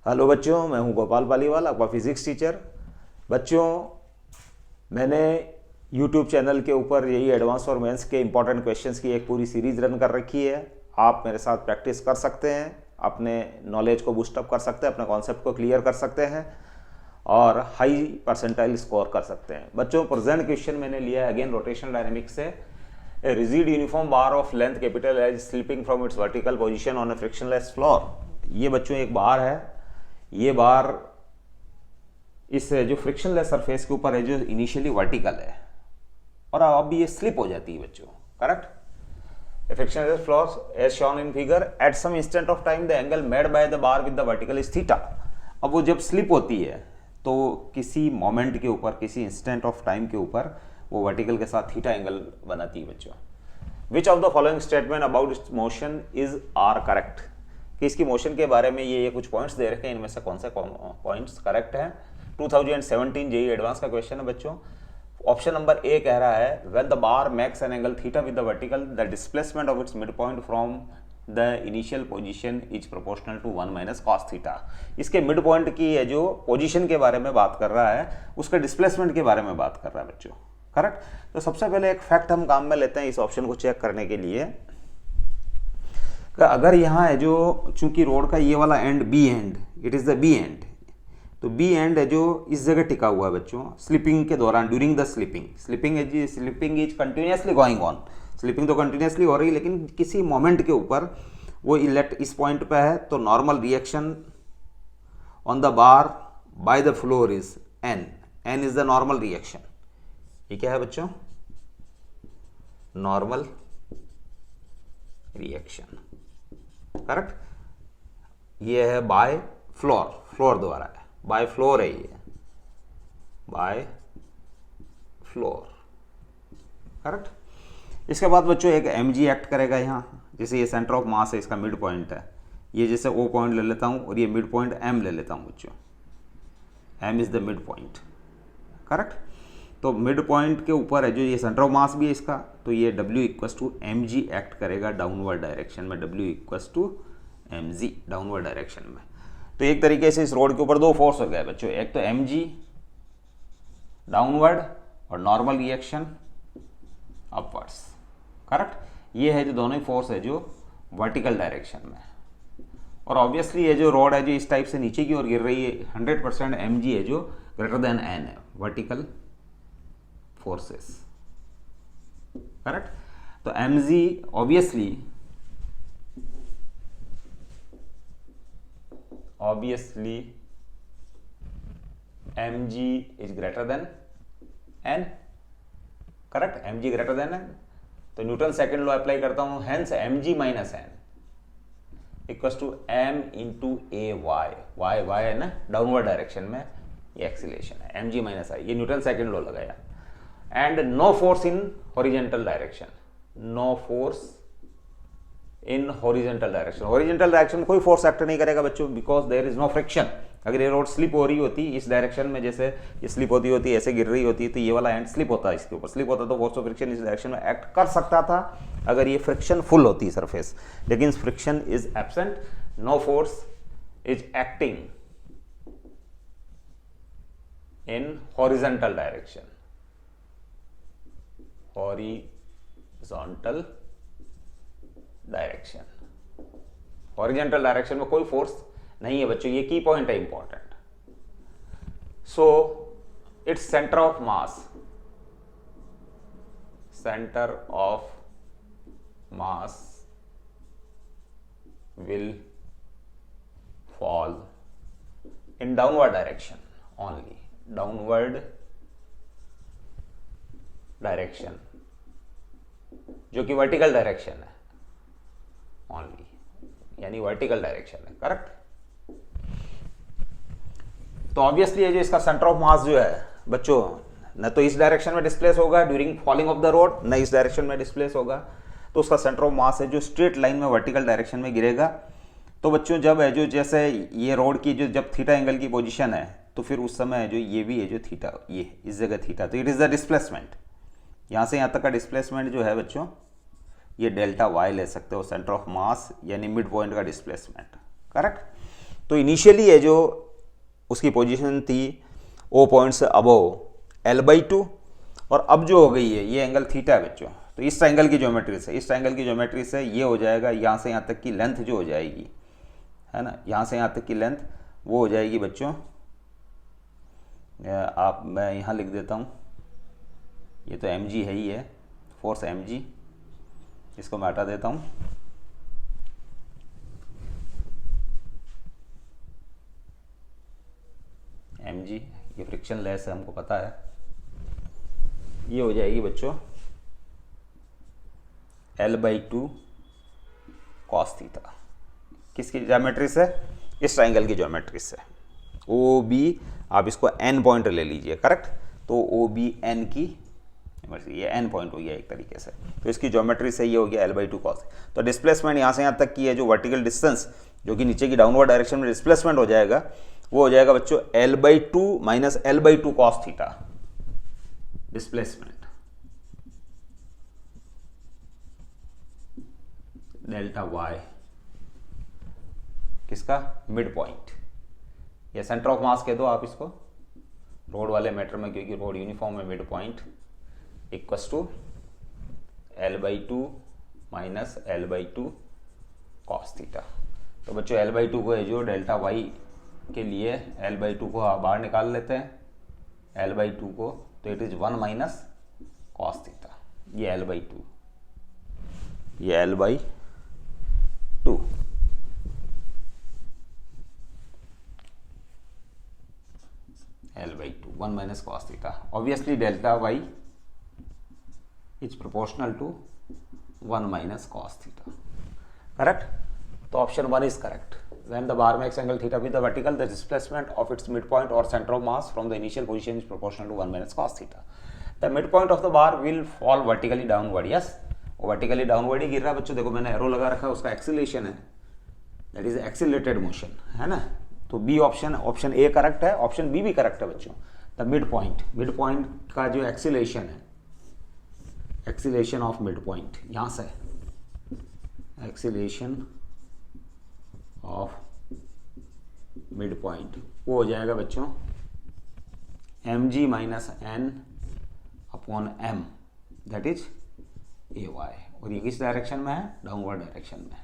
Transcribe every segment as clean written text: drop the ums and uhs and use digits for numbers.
Hello बच्चों, मैं हूं गोपाल पालीवाल, आपका फिजिक्स टीचर। बच्चों, मैंने यूट्यूब चैनल के ऊपर यही एडवांस और मेंस के इंपॉर्टेंट क्वेश्चंस की एक पूरी सीरीज रन कर रखी है। आप मेरे साथ प्रैक्टिस कर सकते हैं, अपने नॉलेज को बूस्टअप कर सकते हैं, अपने कॉन्सेप्ट को क्लियर कर सकते हैं और हाई परसेंटाइल स्कोर कर सकते हैं। बच्चों, प्रेजेंट क्वेश्चन मैंने लिया है अगेन रोटेशनल डायनेमिक्स से। A rigid uniform bar of length capital as slipping from its vertical position on a frictionless floor. ये बच्चों एक बार है। ये बार इस जो फ्रिक्शनलेस सरफेस के ऊपर है जो इनिशियली वर्टिकल है और अब ये स्लिप हो जाती है बच्चों। Correct. Frictionless floor as shown in figure at some instant of time the angle made by the bar with the vertical is theta. अब वो जब स्लिप होती है तो किसी मोमेंट के ऊपर, किसी इंस्टेंट ऑफ टाइम के ऊपर वो वर्टिकल के साथ थीटा एंगल बनाती है बच्चों। Which of the following statement about its motion is are correct. कि इसकी मोशन के बारे में ये कुछ पॉइंट्स दे रखे हैं, इनमें से कौन से पॉइंट्स करेक्ट हैं। 2017 जेईई एडवांस का क्वेश्चन है बच्चों। ऑप्शन नंबर ए कह रहा है when the bar makes an angle theta with the vertical the displacement of its mid point from the initial position is proportional to 1 minus cos theta. इसके mid point की है जो position के बारे में बात कर रहा है, उसके डिस्प्लेसमेंट के बारे में बात कर रहा है बच्चों। करेक्ट। तो सबसे पहले एक फैक्ट हम काम में लेते हैं इस ऑप्शन को चेक करने के लिए। अगर यहाँ है जो, चूंकि रोड का ये वाला end B end, it is the B end, तो बी एंड है जो इस जगह टिका हुआ है बच्चों स्लिपिंग के दौरान, during the slipping is continuously going on. Slipping तो कंटिन्यूसली हो रही है, लेकिन किसी मोमेंट के ऊपर वो इलेक्ट इस पॉइंट पे है, तो normal reaction on the bar by the floor is N. N is the normal reaction. ये क्या है बच्चों? Normal reaction. करेक्ट। ये है बाय फ्लोर, फ्लोर द्वारा है, बाय फ्लोर है ये, बाय फ्लोर। करेक्ट। इसके बाद बच्चों एक mg एक्ट करेगा यहाँ। जैसे ये सेंटर ऑफ मास है, इसका मिड पॉइंट है, ये जैसे O पॉइंट ले लेता हूँ और ये मिड पॉइंट M ले लेता हूँ बच्चों। M is the mid point. Correct. तो मिड पॉइंट के ऊपर है जो ये सेंटर ऑफ मास भी है इसका, तो ये W equals to mg act करेगा डाउनवर्ड डायरेक्शन में। W equals to mg downward direction में। तो एक तरीके से इस रोड के ऊपर दो फोर्स हो गए बच्चों, एक तो mg डाउनवर्ड और नॉर्मल रिएक्शन अपवर्ड्स। करेक्ट। ये है जो दोनों ही फोर्स है जो वर्टिकल डायरेक्शन में। और ऑब्वियसली ये जो रोड है जो इस टाइप से नीचे की ओर गिर रही है, 100% mg है जो ग्रेटर देन n है, वर्टिकल फोर्सेस। करेक्ट। तो mg obviously mg is greater than n। Correct. mg greater than n, तो न्यूटन सेकंड लॉ अप्लाई करता हूं, hence mg minus n equals to m into a y है ना downward direction में, ये acceleration है, mg minus आई, ये न्यूटन सेकंड लॉ लगाया। And no force in horizontal direction, no force in horizontal direction. Horizontal direction में कोई फोर्स एक्ट नहीं करेगा बच्चों, because there is no friction. अगर ये रोड स्लिप हो रही होती इस डायरेक्शन में, जैसे ये स्लिप होती ऐसे गिर रही होती, तो ये वाला एंड स्लिप होता है, इसके ऊपर स्लिप होता तो फोर्स ऑफ फ्रिक्शन इस डायरेक्शन में एक्ट कर सकता था अगर ये फ्रिक्शन फुल होती सरफेस, लेकिन friction is absent, no force is acting in horizontal direction. Horizontal direction, horizontal direction में कोई फोर्स नहीं है बच्चों, ये की पॉइंट है important. So its centre of mass, centre of mass will fall in downward direction only, downward direction जो कि वर्टिकल डायरेक्शन है ओनली, यानी वर्टिकल डायरेक्शन है। करेक्ट। तो ऑब्वियसली ये जो इसका सेंटर ऑफ मास जो है बच्चों, न तो इस डायरेक्शन में डिस्प्लेस होगा during falling of the road, न इस डायरेक्शन में डिस्प्लेस होगा, तो उसका सेंटर ऑफ मास है जो स्ट्रेट लाइन में वर्टिकल डायरेक्शन में गिरेगा। तो बच्चों जब है जो, जैसे ये रोड की जो जब थीटा एंगल की पोजीशन है, तो फिर उस समय है जो ये भी है जो थीटा, ये इस जगह थीटा, तो इट इज द डिस्प्लेसमेंट। यहाँ से यहाँ तक का डिस्प्लेसमेंट जो है बच्चों, ये डेल्टा वाई ले सकते हो, सेंटर ऑफ मास यानी मिड पॉइंट का डिस्प्लेसमेंट। करेक्ट। तो तो इनिशियली है जो उसकी पोजीशन थी ओ पॉइंट से अबव L/2, और अब जो हो गई है ये एंगल थीटा है बच्चों। तो इस ट्रायंगल की ज्योमेट्री से ये हो जाएगा, यहाँ से यहाँ तक की लेंथ जो हो जाएगी, है ना, यहाँ से यहाँ तक की लेंथ वो हो जाएगी बच्चों, मैं यहाँ लिख देता हूँ, ये तो mg है ही है, फोर्स mg, इसको मैं हटा देता हूँ। mg ये फ्रिक्शन लेस है, हमको पता है। ये हो जाएगी बच्चों L/2 cos थीटा। किसकी ज्योमेट्री से? इस ट्राइंगल की ज्योमेट्री से। OB आप इसको n पॉइंट ले लीजिए, करेक्ट। तो OB n की, ये n पॉइंट हो गया एक तरीके से, तो इसकी ज्योमेट्री से ये हो गया L/2 cos। तो डिस्प्लेसमेंट यहाँ से यहाँ तक की है जो वर्टिकल डिस्टेंस, जो कि नीचे की डाउनवर्ड डायरेक्शन में डिस्प्लेसमेंट हो जाएगा, वो हो जाएगा बच्चों L/2 minus L/2 cos theta displacement, delta y किसका? मिड पॉइंट, या सेंटर ऑफ मास कह दो आप इसको रोड वाले मैटर में, क्योंकि रोड यूनिफॉर्म है। Mid point equals to L/2 minus L/2 cos theta. तो बच्चों L/2 को है जो डेल्टा y के लिए L/2 को आप बाहर निकाल लेते हैं, L/2 को, तो it is 1 minus cos theta. ये L/2, ये L/2, L/2 1 minus cos theta. Obviously delta y is proportional to 1 minus cos theta, correct. तो option 1 is correct. When the bar makes angle theta with the vertical, the displacement of its midpoint or center of mass from the initial position is proportional to 1 minus cos theta. The midpoint of the bar will fall vertically downward. Yes, वो vertically downward ही गिर रहा है बच्चों। देखो मैंने arrow लगा रखा है, उसका एक्सीलरेशन है, that is accelerated motion, है ना। तो बी ऑप्शन ए करेक्ट है, ऑप्शन बी भी करेक्ट है बच्चों। द मिड पॉइंट का जो एक्सीलरेशन है, एक्सीलरेशन ऑफ मिड पॉइंट, यहाँ से एक्सीलरेशन ऑफ मिड पॉइंट वो हो जाएगा बच्चों mg minus n upon m, that is ay। और ये किस डायरेक्शन में है? डाउनवर्ड डायरेक्शन में,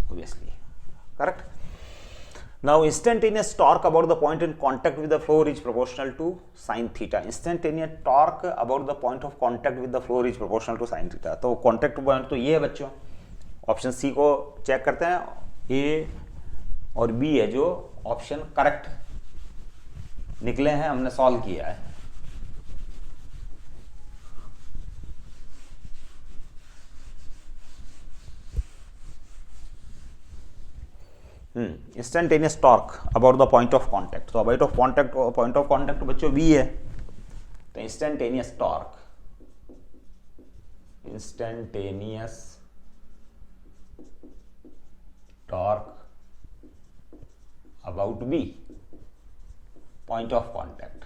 obviously, correct. Now instantaneous torque about the point in contact with the floor is proportional to sine theta. Instantaneous torque about the point of contact with the floor is proportional to sine theta. तो contact point तो ये है बच्चों। Option C को check करते हैं, ए और B है जो ऑप्शन करेक्ट निकले हैं, हमने सॉल्व किया है। Instantaneous torque about the point of contact, तो अबाउट ऑफ कॉन्टैक्ट बच्चों बी है। तो instantaneous torque about B, point of contact।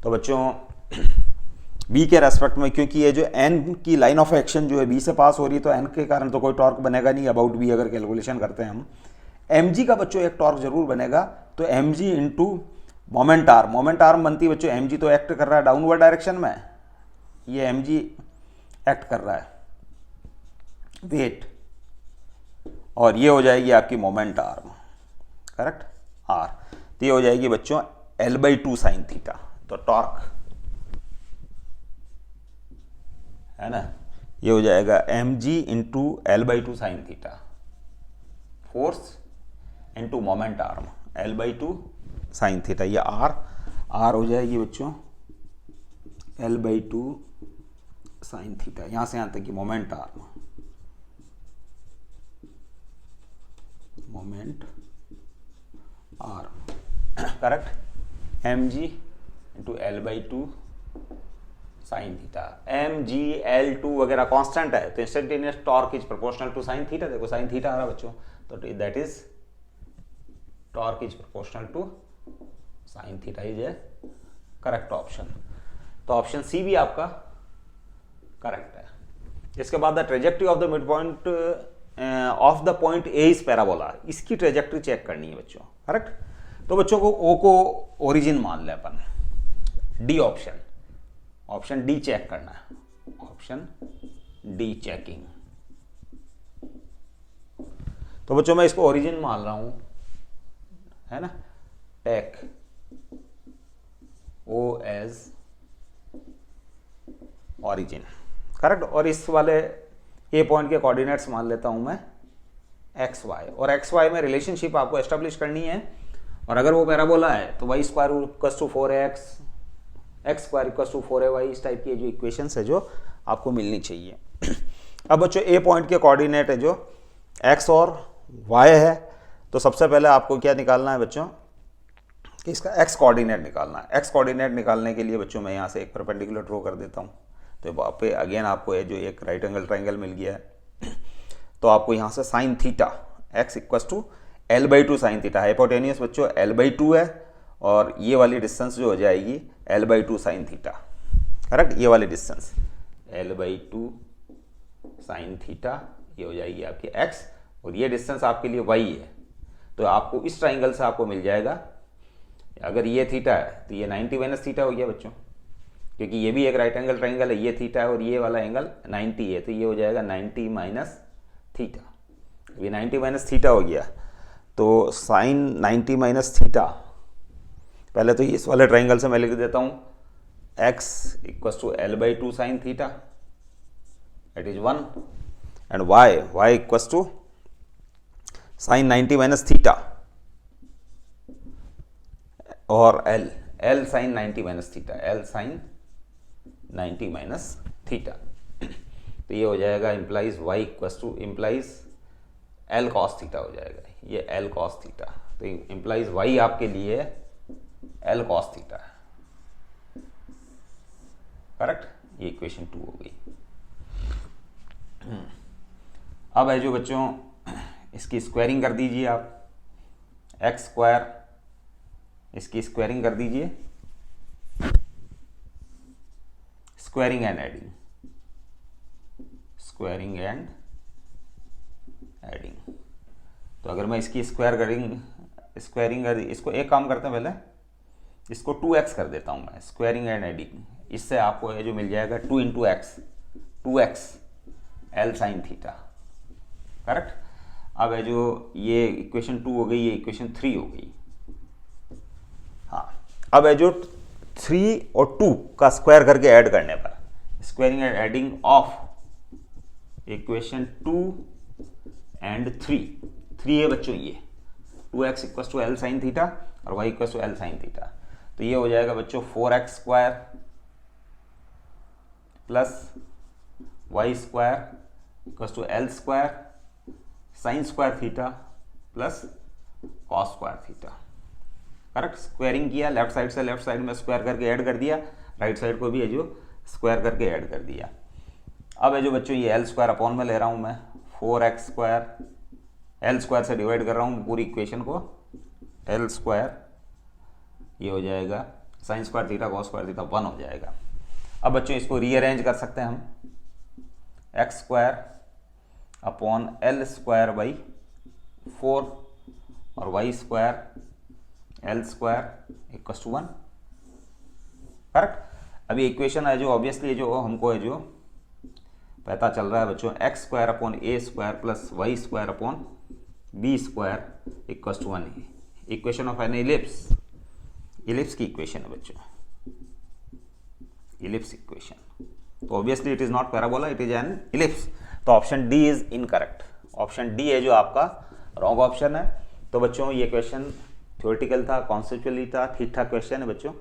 तो बच्चों B के रेस्पेक्ट में, क्योंकि ये जो N की लाइन ऑफ एक्शन जो है B से पास हो रही है, तो N के कारण तो कोई टॉर्क बनेगा नहीं अबाउट B अगर कैलकुलेशन करते हैं हम। mg का बच्चों एक टॉर्क जरूर बनेगा, तो mg इंटू मोमेंट आर्म बनती है बच्चों। mg तो एक्ट कर रहा है डाउनवर्ड डायरेक्शन में, ये mg एक्ट कर रहा है वेट, और ये हो जाएगी आपकी मोमेंट आर्म, करेक्ट, आर। तो ये हो जाएगी बच्चों L/2 साइन थीटा। तो टॉर्क है ना, ये हो जाएगा mg into L/2 sine theta, force into moment arm L/2 sine theta. ये आर हो जाएगी बच्चों L/2 साइन थीटा, यहां से यहां तक की moment arm, moment arm, correct. mg into L/2 sine theta. mg L2 वगैरह कांस्टेंट है, तो instantaneous torque is proportional to sine theta. देखो साइन थीटा आ रहा बच्चों, तो that is torque is proportional to sine theta is a correct option. तो option C भी आपका करेक्ट है। इसके बाद the trajectory of the mid point of the point A is parabola, इसकी ट्रेजेक्ट्री चेक करनी है बच्चों, करेक्ट। तो बच्चों को ओ को ओरिजिन मान ले अपन, डी ऑप्शन डी चेक करना है, ऑप्शन डी चेकिंग। तो बच्चों मैं इसको ओरिजिन मान रहा हूं, है ना, टेक ओ एज ओरिजिन, करेक्ट। और इस वाले ए पॉइंट के कोऑर्डिनेट्स मान लेता हूं मैं एक्स वाई, और एक्स वाई में रिलेशनशिप आपको एस्टेब्लिश करनी है। और अगर वो पैराबोला है तो y square equals to 4x, x square equals to 4ay, इस टाइप की जो इक्वेशंस है जो आपको मिलनी चाहिए। अब बच्चों ए पॉइंट के कोऑर्डिनेट है जो x और y है, तो सबसे पहले आपको क्या निकालना है बच्चों कि इसका x कोऑर्डिनेट निकालना है। x कोऑर्डिनेट निकालने के लिए बच्चों मैं यहाँ से एक परपेंडिकुलर ड्रॉ कर देता हूँ। तो वहाँ पे अगेन आपको ये जो एक राइट एंगल ट्राइंगल मिल गया है, तो आपको यहाँ से sine theta x equals to l/2 sine theta, hypotenuse बच्चों l/2 है, और ये वाली डिस्टेंस जो हो जाएगी l/2 साइन थीटा, करेक्ट। ये वाली डिस्टेंस l/2 साइन थीटा ये हो जाएगी आपकी x, और ये डिस्टेंस आपके लिए y है। तो आपको इस ट्राइंगल से आपको मिल जाएगा, अगर ये थीटा है तो ये 90 माइनस थीटा हो गया बच्चों, क्योंकि ये भी एक राइट एंगल ट्राइंगल है, ये थीटा है और ये वाला एंगल 90 है, तो ये हो जाएगा 90 माइनस थीटा। ये 90 माइनस थीटा हो गया, तो साइन 90 माइनस थीटा, पहले तो इस वाले ट्राइंगल से मैं लिख देता हूँ x equals to l/2 sine theta, it is 1, and y equals to sine 90 minus theta, और l sine 90 minus theta, l sine 90 minus theta. तो ये हो जाएगा implies y equals to implies l cos theta हो जाएगा, ये l cos theta, तो implies y आपके लिए l कॉस थीटा है, करेक्ट। ये इक्वेशन 2 हो गई। अब है जो बच्चों इसकी स्क्वायरिंग कर दीजिए आप, एक्स स्क्वायर, इसकी स्क्वायरिंग कर दीजिए, squaring and adding, squaring and adding. तो अगर मैं इसकी स्क्वायरिंग कर, इसको एक काम करते हैं, पहले इसको 2x कर देता हूं मैं, स्क्वायरिंग एंड एडिंग। इससे आपको ये जो मिल जाएगा 2 into x, 2x l sine theta, correct. अब है जो ये इक्वेशन 2 हो गई, ये इक्वेशन 3 हो गई। हाँ, अब है जो 3 और 2 का स्क्वायर करके ऐड करने पर, squaring and adding of equation 2 and 3 है बच्चों, ये 2x equals to l sine theta और y equals to l sine theta. तो ये हो जाएगा बच्चों 4x square plus y square equals to l square sine square theta plus cos square theta, correct. Squaring किया, लेफ्ट साइड से left side में square करके ऐड कर दिया, राइट साइड को भी है जो स्क्वायर करके ऐड कर दिया। अब है जो बच्चों ये l स्क्वायर अपॉन में ले रहा हूं मैं, 4x स्क्वायर, l स्क्वायर से डिवाइड कर रहा हूं पूरी इक्वेशन को, l स्क्वायर ये हो जाएगा sign square theta cos square theta 1 हो जाएगा। अब बच्चों इसको रीअरेंज कर सकते हैं हम, x square upon l square by 4 और y square l square equals to 1, correct. अभी इक्वेशन है जो ऑब्वियसली जो हमको है जो पता चल रहा है बच्चों, x square upon a square plus y square upon b square equals to 1, equation of an ellipse, ellipse की इक्वेशन है बच्चों, इलिप्स इक्वेशन। तो obviously it is not parabola, it is an ellipse. तो option D is incorrect, option D है जो आपका wrong option है। तो बच्चों ये क्वेश्चन थ्योरेटिकल था, कॉन्सेप्चुअली था, ठीक ठाक क्वेश्चन है बच्चों,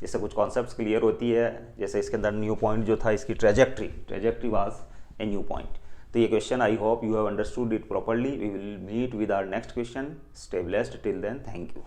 इससे कुछ कॉन्सेप्ट्स क्लियर होती है। जैसे इसके अंदर न्यू पॉइंट जो था, इसकी trajectory was a new point. तो ये question I hope you have understood it properly. We will meet with our next question. Stay blessed till then, thank you.